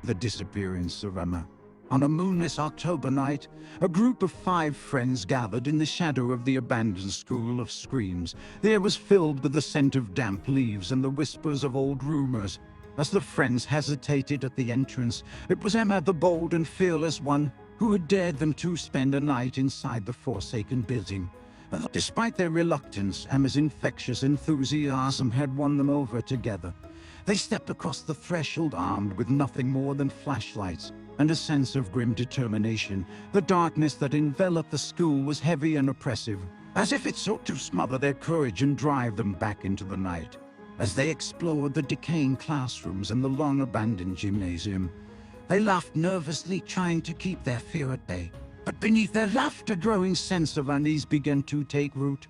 The Disappearance of Emma. On a moonless October night, a group of 5 friends gathered in the shadow of the abandoned School of Screams. The air was filled with the scent of damp leaves and the whispers of old rumors. As the friends hesitated at the entrance, it was Emma, the bold and fearless one, who had dared them to spend a night inside the forsaken building. Despite their reluctance, Emma's infectious enthusiasm had won them over together. They stepped across the threshold armed with nothing more than flashlights and a sense of grim determination. The darkness that enveloped the school was heavy and oppressive, as if it sought to smother their courage and drive them back into the night. As they explored the decaying classrooms and the long-abandoned gymnasium, they laughed nervously, trying to keep their fear at bay. But beneath their laughter, a growing sense of unease began to take root.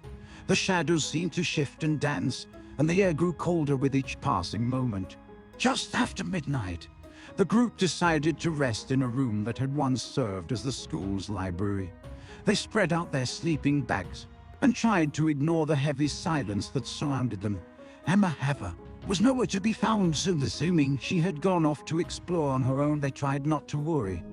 The shadows seemed to shift and dance, and the air grew colder with each passing moment. Just after midnight, the group decided to rest in a room that had once served as the school's library. They spread out their sleeping bags and tried to ignore the heavy silence that surrounded them. Emma, however, was nowhere to be found, so assuming she had gone off to explore on her own, they tried not to worry.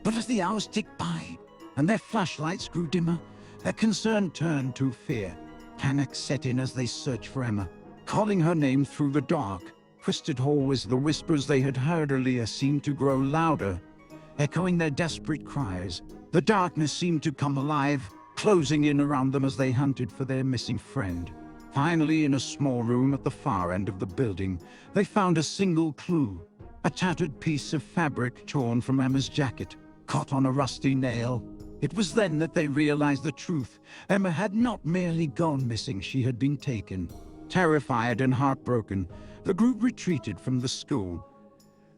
But as the hours ticked by and their flashlights grew dimmer, their concern turned to fear. Panic set in as they searched for Emma, calling her name through the dark, twisted hallways. The whispers they had heard earlier seemed to grow louder, echoing their desperate cries. The darkness seemed to come alive, closing in around them as they hunted for their missing friend. Finally, in a small room at the far end of the building, they found a single clue: a tattered piece of fabric torn from Emma's jacket, caught on a rusty nail. It was then that they realized the truth. Emma had not merely gone missing, she had been taken. Terrified and heartbroken, the group retreated from the school.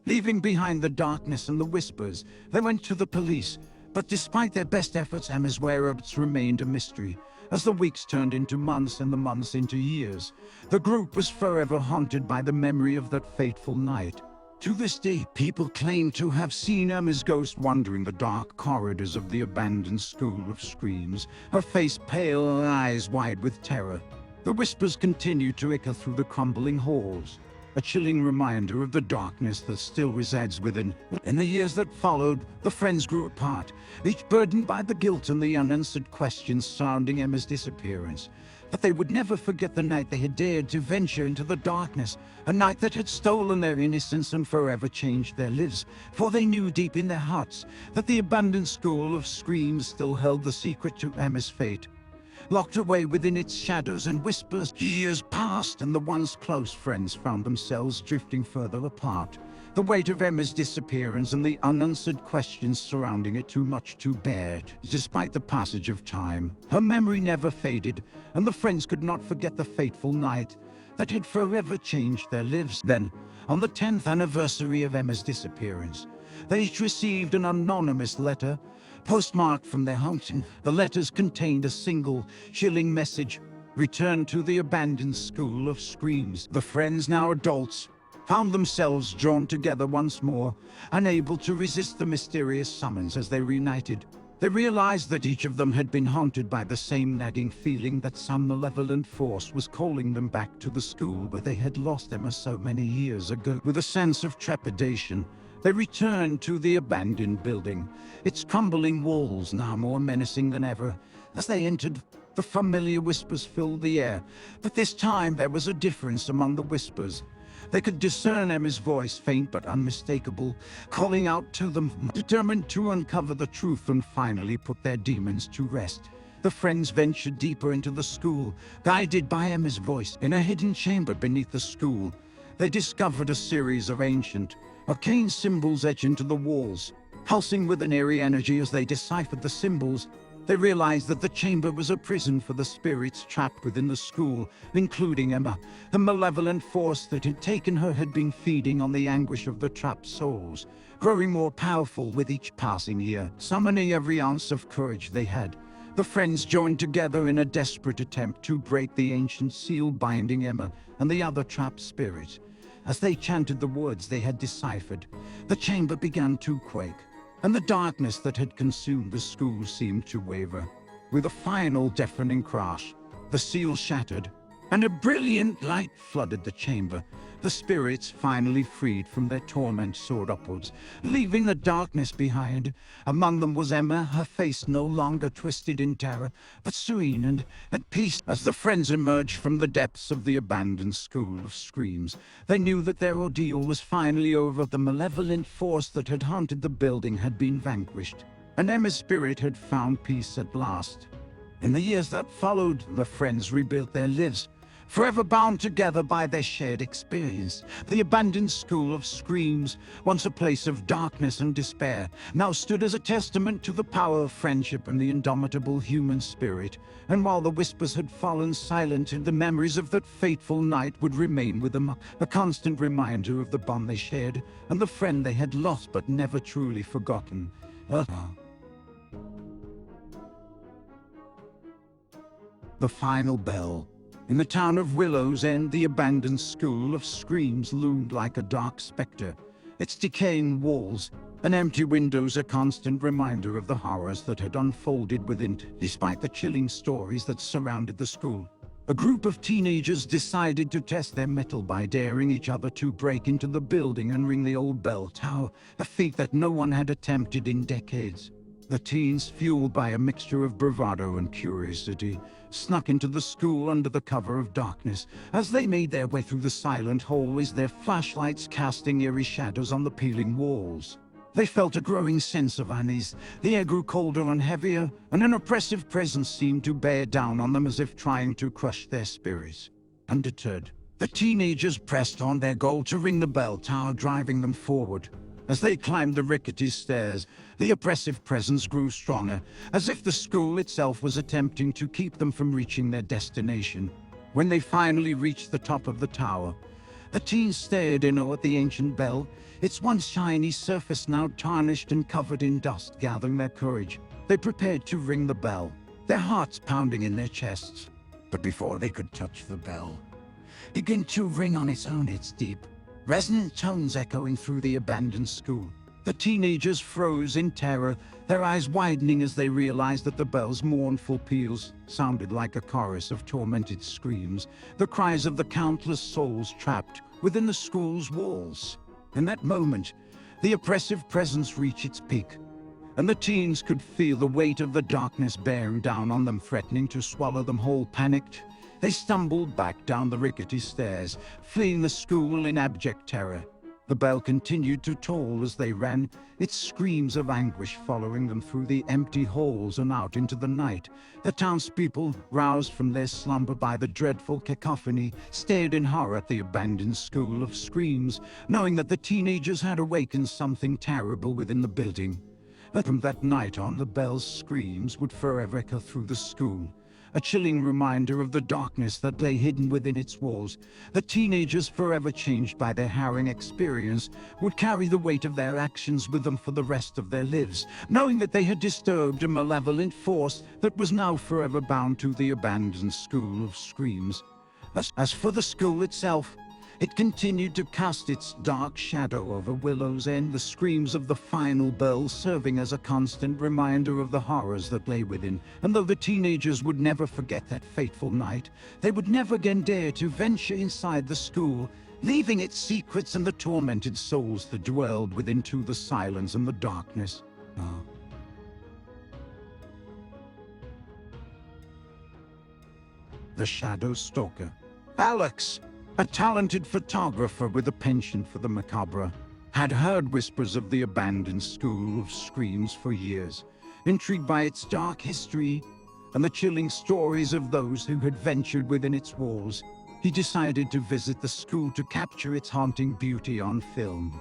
Leaving behind the darkness and the whispers, they went to the police. But despite their best efforts, Emma's whereabouts remained a mystery. As the weeks turned into months and the months into years, the group was forever haunted by the memory of that fateful night. To this day, people claim to have seen Emma's ghost wandering the dark corridors of the abandoned School of Screams, her face pale and eyes wide with terror. The whispers continued to echo through the crumbling halls, a chilling reminder of the darkness that still resides within. In the years that followed, the friends grew apart, each burdened by the guilt and the unanswered questions surrounding Emma's disappearance. But they would never forget the night they had dared to venture into the darkness, a night that had stolen their innocence and forever changed their lives. For they knew deep in their hearts that the abandoned School of Screams still held the secret to Emma's fate. Locked away within its shadows and whispers, years passed and the once close friends found themselves drifting further apart. The weight of Emma's disappearance and the unanswered questions surrounding it too much to bear. Despite the passage of time, her memory never faded, and the friends could not forget the fateful night that had forever changed their lives. Then, on the 10th anniversary of Emma's disappearance, they each received an anonymous letter, postmarked from their hometown. The letters contained a single, chilling message: return to the abandoned School of Screams. The friends, now adults, found themselves drawn together once more, unable to resist the mysterious summons. As they reunited, they realized that each of them had been haunted by the same nagging feeling, that some malevolent force was calling them back to the school where they had lost Emma so many years ago. With a sense of trepidation, they returned to the abandoned building, its crumbling walls now more menacing than ever. As they entered, the familiar whispers filled the air, but this time there was a difference among the whispers. They could discern Emma's voice, faint but unmistakable, calling out to them, determined to uncover the truth and finally put their demons to rest. The friends ventured deeper into the school, guided by Emma's voice. In a hidden chamber beneath the school, they discovered a series of ancient, arcane symbols etched into the walls. Pulsing with an eerie energy as they deciphered the symbols, they realized that the chamber was a prison for the spirits trapped within the school, including Emma. The malevolent force that had taken her had been feeding on the anguish of the trapped souls, growing more powerful with each passing year. Summoning every ounce of courage they had, the friends joined together in a desperate attempt to break the ancient seal binding Emma and the other trapped spirits. As they chanted the words they had deciphered, the chamber began to quake, and the darkness that had consumed the school seemed to waver. With a final deafening crash, the seal shattered, and a brilliant light flooded the chamber. The spirits, finally freed from their torment, soared upwards, leaving the darkness behind. Among them was Emma, her face no longer twisted in terror, but serene and at peace. As the friends emerged from the depths of the abandoned school of screams, they knew that their ordeal was finally over. The malevolent force that had haunted the building had been vanquished, and Emma's spirit had found peace at last. In the years that followed, the friends rebuilt their lives, forever bound together by their shared experience. The abandoned school of screams, once a place of darkness and despair, now stood as a testament to the power of friendship and the indomitable human spirit. And while the whispers had fallen silent, the memories of that fateful night would remain with them, a constant reminder of the bond they shared and the friend they had lost but never truly forgotten. The final bell. In the town of Willow's End, the abandoned school of screams loomed like a dark specter, its decaying walls and empty windows a constant reminder of the horrors that had unfolded within. Despite the chilling stories that surrounded the school, a group of teenagers decided to test their mettle by daring each other to break into the building and ring the old bell tower, a feat that no one had attempted in decades. The teens, fueled by a mixture of bravado and curiosity, snuck into the school under the cover of darkness. As they made their way through the silent hallways, their flashlights casting eerie shadows on the peeling walls, they felt a growing sense of unease. The air grew colder and heavier, and an oppressive presence seemed to bear down on them as if trying to crush their spirits. Undeterred, the teenagers pressed on, their goal to ring the bell tower driving them forward. As they climbed the rickety stairs, the oppressive presence grew stronger, as if the school itself was attempting to keep them from reaching their destination. When they finally reached the top of the tower, the teens stared in awe at the ancient bell, its once shiny surface now tarnished and covered in dust. Gathering their courage, they prepared to ring the bell, their hearts pounding in their chests. But before they could touch the bell, it began to ring on its own, its deep, resonant tones echoing through the abandoned school. The teenagers froze in terror, their eyes widening as they realized that the bell's mournful peals sounded like a chorus of tormented screams, the cries of the countless souls trapped within the school's walls. In that moment, the oppressive presence reached its peak, and the teens could feel the weight of the darkness bearing down on them, threatening to swallow them whole. Panicked, they stumbled back down the rickety stairs, fleeing the school in abject terror. The bell continued to toll as they ran, its screams of anguish following them through the empty halls and out into the night. The townspeople, roused from their slumber by the dreadful cacophony, stared in horror at the abandoned school of screams, knowing that the teenagers had awakened something terrible within the building. But from that night on, the bell's screams would forever echo through the school, a chilling reminder of the darkness that lay hidden within its walls. The teenagers, forever changed by their harrowing experience, would carry the weight of their actions with them for the rest of their lives, knowing that they had disturbed a malevolent force that was now forever bound to the abandoned school of screams. As for the school itself, it continued to cast its dark shadow over Willow's End, the screams of the final bell serving as a constant reminder of the horrors that lay within. And though the teenagers would never forget that fateful night, they would never again dare to venture inside the school, leaving its secrets and the tormented souls that dwelled within to the silence and the darkness. The Shadow Stalker. Alex, a talented photographer with a penchant for the macabre, had heard whispers of the abandoned school of screams for years. Intrigued by its dark history and the chilling stories of those who had ventured within its walls, he decided to visit the school to capture its haunting beauty on film.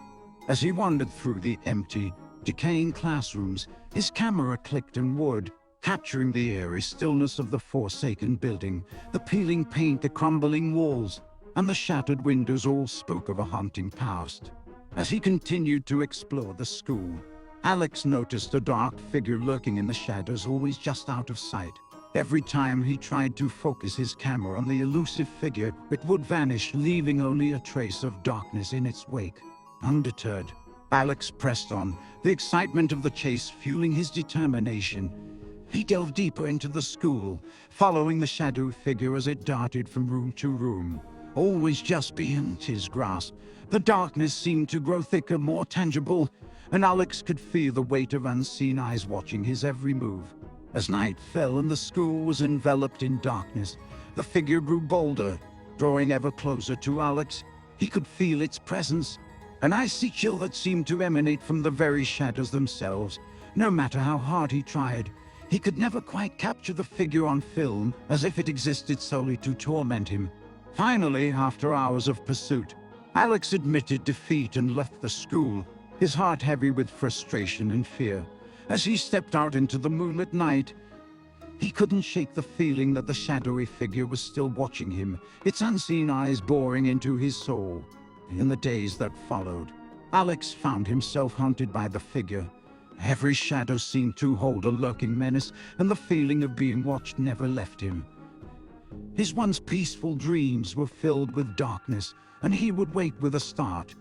As he wandered through the empty, decaying classrooms, his camera clicked and whirred, capturing the eerie stillness of the forsaken building. The peeling paint, the crumbling walls, and the shattered windows all spoke of a haunting past. As he continued to explore the school, Alex noticed a dark figure lurking in the shadows, always just out of sight. Every time he tried to focus his camera on the elusive figure, it would vanish, leaving only a trace of darkness in its wake. Undeterred, Alex pressed on, the excitement of the chase fueling his determination. He delved deeper into the school, following the shadow figure as it darted from room to room. always just beyond his grasp. The darkness seemed to grow thicker, more tangible, and Alex could feel the weight of unseen eyes watching his every move. As night fell and the school was enveloped in darkness, the figure grew bolder, drawing ever closer to Alex. He could feel its presence, an icy chill that seemed to emanate from the very shadows themselves. No matter how hard he tried, he could never quite capture the figure on film, as if it existed solely to torment him. Finally, after hours of pursuit, Alex admitted defeat and left the school, his heart heavy with frustration and fear. As he stepped out into the moonlit night, he couldn't shake the feeling that the shadowy figure was still watching him, its unseen eyes boring into his soul. In the days that followed, Alex found himself haunted by the figure. Every shadow seemed to hold a lurking menace, and the feeling of being watched never left him. His once peaceful dreams were filled with darkness, and he would wake with a start,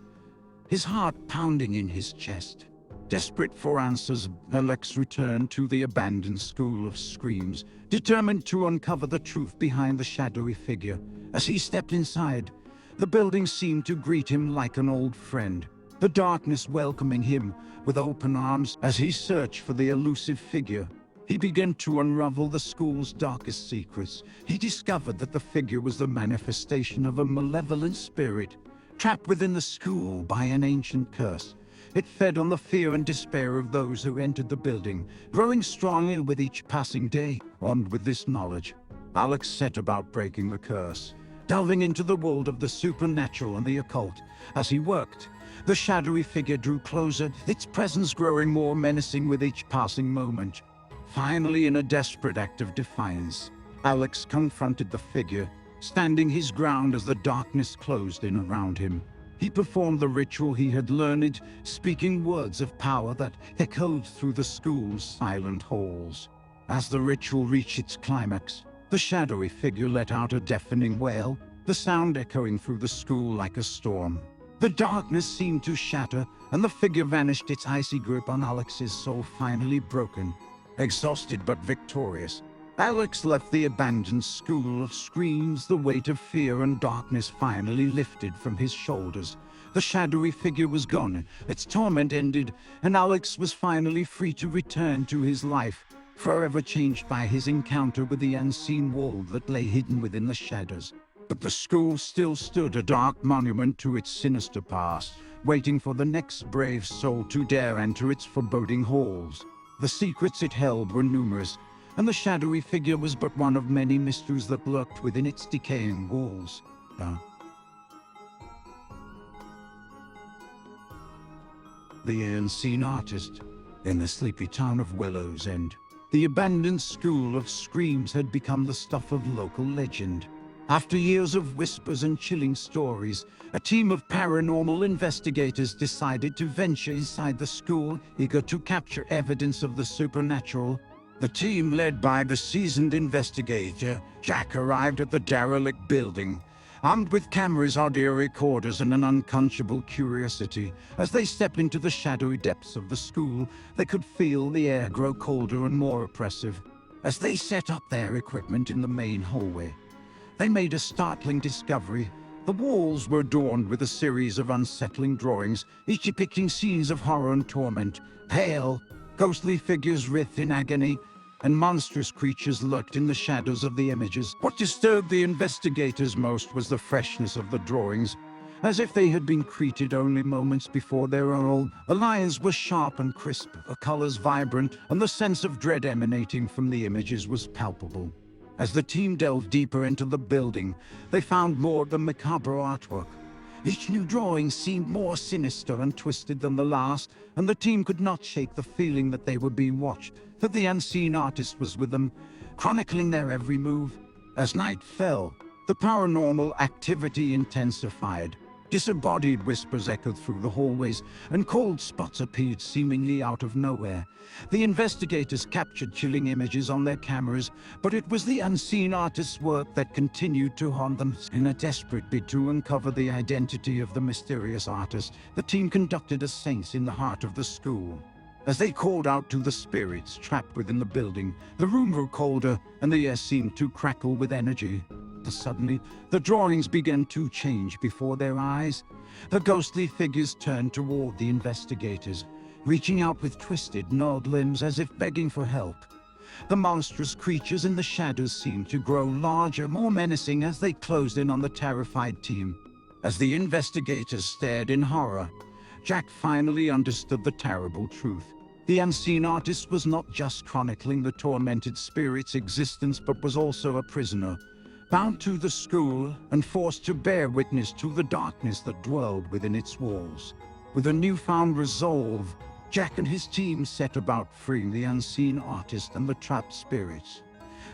his heart pounding in his chest. Desperate for answers, Alex returned to the abandoned School of Screams, determined to uncover the truth behind the shadowy figure. As he stepped inside, the building seemed to greet him like an old friend, the darkness welcoming him with open arms. As he searched for the elusive figure, he began to unravel the school's darkest secrets. He discovered that the figure was the manifestation of a malevolent spirit, trapped within the school by an ancient curse. It fed on the fear and despair of those who entered the building, growing stronger with each passing day. Armed with this knowledge, Alex set about breaking the curse, delving into the world of the supernatural and the occult. As he worked, the shadowy figure drew closer, its presence growing more menacing with each passing moment. Finally, in a desperate act of defiance, Alex confronted the figure, standing his ground as the darkness closed in around him. He performed the ritual he had learned, speaking words of power that echoed through the school's silent halls. As the ritual reached its climax, the shadowy figure let out a deafening wail, the sound echoing through the school like a storm. The darkness seemed to shatter, and the figure vanished, its icy grip on Alex's soul finally broken. Exhausted but victorious, Alex left the abandoned School of Screams, the weight of fear and darkness finally lifted from his shoulders. The shadowy figure was gone, its torment ended, and Alex was finally free to return to his life, forever changed by his encounter with the unseen world that lay hidden within the shadows. But the school still stood, a dark monument to its sinister past, waiting for the next brave soul to dare enter its foreboding halls. The secrets it held were numerous, and the shadowy figure was but one of many mysteries that lurked within its decaying walls. The unseen artist. In the sleepy town of Willow's End, the abandoned School of Screams had become the stuff of local legend. After years of whispers and chilling stories, a team of paranormal investigators decided to venture inside the school, eager to capture evidence of the supernatural. The team, led by the seasoned investigator, Jack, arrived at the derelict building, armed with cameras, audio recorders, and an unquenchable curiosity. As they stepped into the shadowy depths of the school, they could feel the air grow colder and more oppressive. As they set up their equipment in the main hallway, they made a startling discovery. The walls were adorned with a series of unsettling drawings, each depicting scenes of horror and torment. Pale, ghostly figures writhed in agony, and monstrous creatures lurked in the shadows of the images. What disturbed the investigators most was the freshness of the drawings, as if they had been created only moments before their own. The lines were sharp and crisp, the colors vibrant, and the sense of dread emanating from the images was palpable. As the team delved deeper into the building, they found more of the macabre artwork. Each new drawing seemed more sinister and twisted than the last, and the team could not shake the feeling that they were being watched, that the unseen artist was with them, chronicling their every move. As night fell, the paranormal activity intensified. Disembodied whispers echoed through the hallways, and cold spots appeared seemingly out of nowhere. The investigators captured chilling images on their cameras, but it was the unseen artist's work that continued to haunt them. In a desperate bid to uncover the identity of the mysterious artist, the team conducted a seance in the heart of the school. As they called out to the spirits trapped within the building, the room grew colder, and the air seemed to crackle with energy. Suddenly, the drawings began to change before their eyes. The ghostly figures turned toward the investigators, reaching out with twisted, gnawed limbs as if begging for help. The monstrous creatures in the shadows seemed to grow larger, more menacing as they closed in on the terrified team. As the investigators stared in horror, Jack finally understood the terrible truth. The unseen artist was not just chronicling the tormented spirit's existence, but was also a prisoner, bound to the school and forced to bear witness to the darkness that dwelled within its walls. With a newfound resolve, Jack and his team set about freeing the unseen artist and the trapped spirits.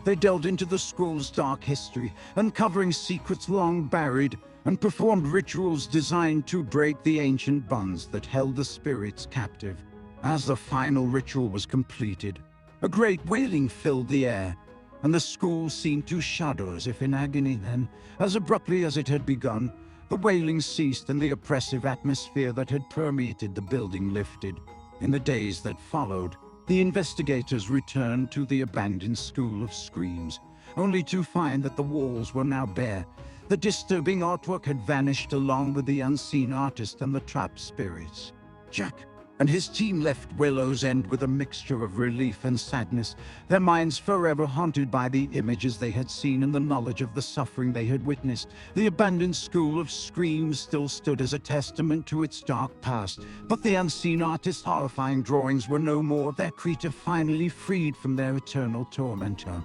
They delved into the school's dark history, uncovering secrets long buried, and performed rituals designed to break the ancient bonds that held the spirits captive. As the final ritual was completed, a great wailing filled the air, and the school seemed to shudder as if in agony. Then, as abruptly as it had begun, the wailing ceased and the oppressive atmosphere that had permeated the building lifted. In the days that followed, the investigators returned to the abandoned School of Screams, only to find that the walls were now bare. The disturbing artwork had vanished along with the unseen artist and the trapped spirits. Jack and his team left Willow's End with a mixture of relief and sadness, their minds forever haunted by the images they had seen and the knowledge of the suffering they had witnessed. The abandoned School of Screams still stood as a testament to its dark past, but the unseen artist's horrifying drawings were no more, their creature finally freed from their eternal tormentor.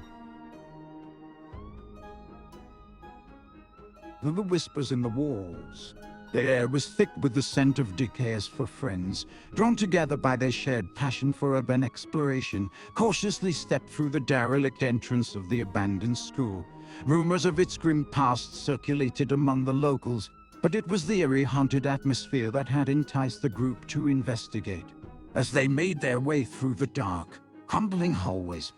The whispers in the walls. The air was thick with the scent of decay as for friends, drawn together by their shared passion for urban exploration, cautiously stepped through the derelict entrance of the abandoned school. Rumors of its grim past circulated among the locals, but it was the eerie, haunted atmosphere that had enticed the group to investigate. As they made their way through the dark, crumbling hallways,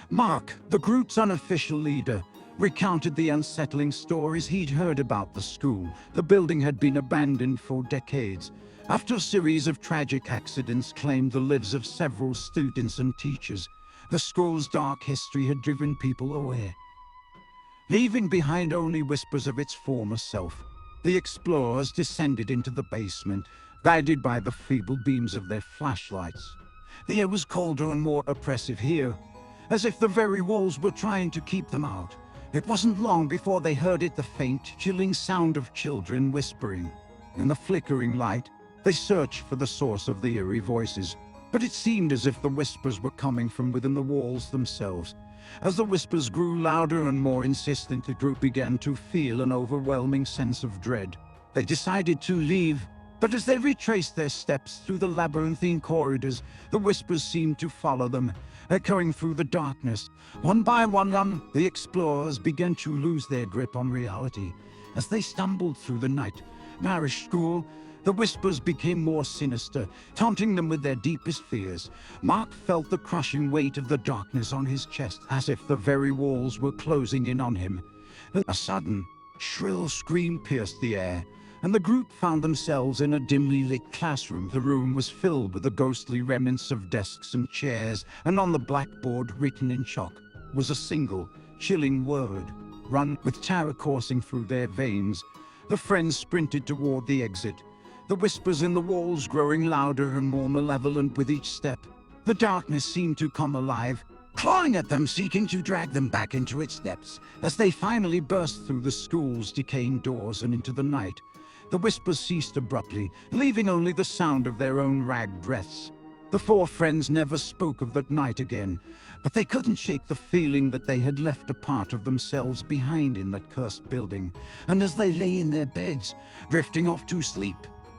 Mark, the group's unofficial leader, recounted the unsettling stories he'd heard about the school. The building had been abandoned for decades, after a series of tragic accidents claimed the lives of several students and teachers. The school's dark history had driven people away, leaving behind only whispers of its former self. The explorers descended into the basement, guided by the feeble beams of their flashlights. The air was colder and more oppressive here, as if the very walls were trying to keep them out. It wasn't long before they heard it, the faint, chilling sound of children whispering. In the flickering light, they searched for the source of the eerie voices, but it seemed as if the whispers were coming from within the walls themselves. As the whispers grew louder and more insistent, the group began to feel an overwhelming sense of dread. They decided to leave, but as they retraced their steps through the labyrinthine corridors, the whispers seemed to follow them, echoing through the darkness. One by one, the explorers began to lose their grip on reality. As they stumbled through the nightmarish school, the whispers became more sinister, taunting them with their deepest fears. Mark felt the crushing weight of the darkness on his chest, as if the very walls were closing in on him. A sudden, shrill scream pierced the air, and the group found themselves in a dimly lit classroom. The room was filled with the ghostly remnants of desks and chairs, and on the blackboard, written in chalk, was a single, chilling word, run. With terror coursing through their veins, the friends sprinted toward the exit, the whispers in the walls growing louder and more malevolent with each step. The darkness seemed to come alive, clawing at them, seeking to drag them back into its depths. As they finally burst through the school's decaying doors and into the night, the whispers ceased abruptly, leaving only the sound of their own ragged breaths. The four friends never spoke of that night again, but they couldn't shake the feeling that they had left a part of themselves behind in that cursed building. And as they lay in their beds, drifting off to sleep,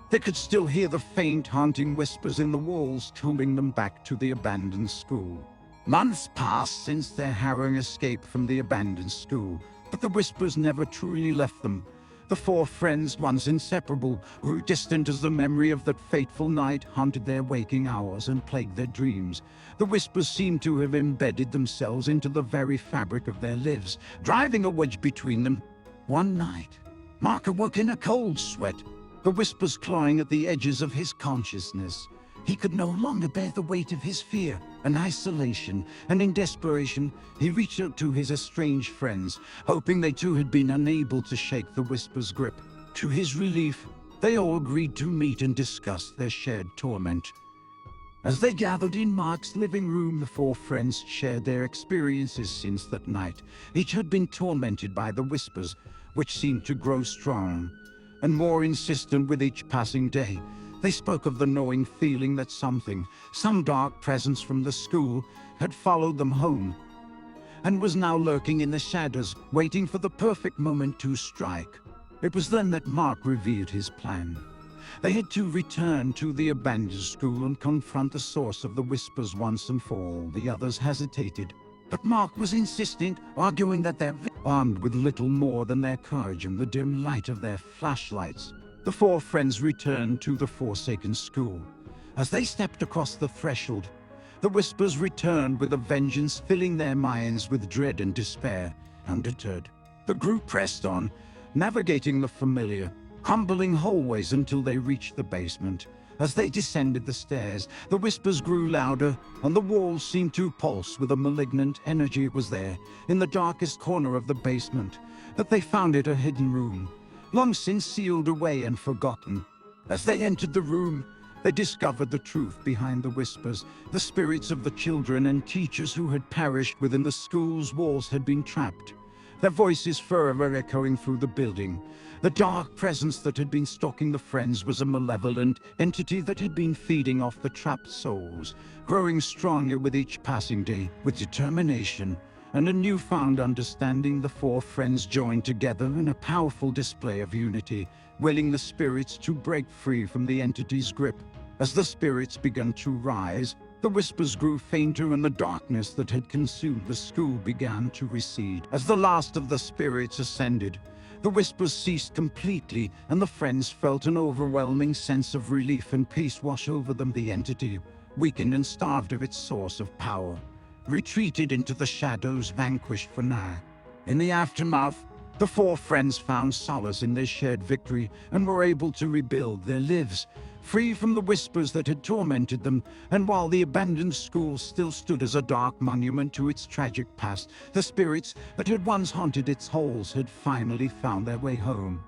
they could still hear the faint, haunting whispers in the walls, calling them back to the abandoned school. Months passed since their harrowing escape from the abandoned school, but the whispers never truly left them. The four friends, once inseparable, grew distant as the memory of that fateful night haunted their waking hours and plagued their dreams. The whispers seemed to have embedded themselves into the very fabric of their lives, driving a wedge between them. One night, Mark awoke in a cold sweat, the whispers clawing at the edges of his consciousness. He could no longer bear the weight of his fear and isolation, and in desperation, he reached out to his estranged friends, hoping they too had been unable to shake the Whisper's grip. To his relief, they all agreed to meet and discuss their shared torment. As they gathered in Mark's living room, the four friends shared their experiences since that night. Each had been tormented by the Whispers, which seemed to grow strong and more insistent with each passing day. They spoke of the gnawing feeling that some dark presence from the school, had followed them home and was now lurking in the shadows, waiting for the perfect moment to strike. It was then that Mark revealed his plan. They had to return to the abandoned school and confront the source of the Whispers once and for all. The others hesitated, but Mark was insistent, arguing that they're armed with little more than their courage and the dim light of their flashlights. The four friends returned to the forsaken school. As they stepped across the threshold, the Whispers returned with a vengeance, filling their minds with dread and despair. Undeterred, the group pressed on, navigating the familiar, crumbling hallways until they reached the basement. As they descended the stairs, the Whispers grew louder, and the walls seemed to pulse with a malignant energy. It was there, in the darkest corner of the basement, that they found it, a hidden room, long since sealed away and forgotten. As they entered the room, they discovered the truth behind the Whispers. The spirits of the children and teachers who had perished within the school's walls had been trapped, their voices forever echoing through the building. The dark presence that had been stalking the friends was a malevolent entity that had been feeding off the trapped souls, growing stronger with each passing day. With determination and a newfound understanding, the four friends joined together in a powerful display of unity, willing the spirits to break free from the entity's grip. As the spirits began to rise, the Whispers grew fainter and the darkness that had consumed the school began to recede. As the last of the spirits ascended, the Whispers ceased completely, and the friends felt an overwhelming sense of relief and peace wash over them. The entity, weakened and starved of its source of power, retreated into the shadows, vanquished for now. In the aftermath, the four friends found solace in their shared victory and were able to rebuild their lives, free from the Whispers that had tormented them. And while the abandoned school still stood as a dark monument to its tragic past, the spirits that had once haunted its halls had finally found their way home.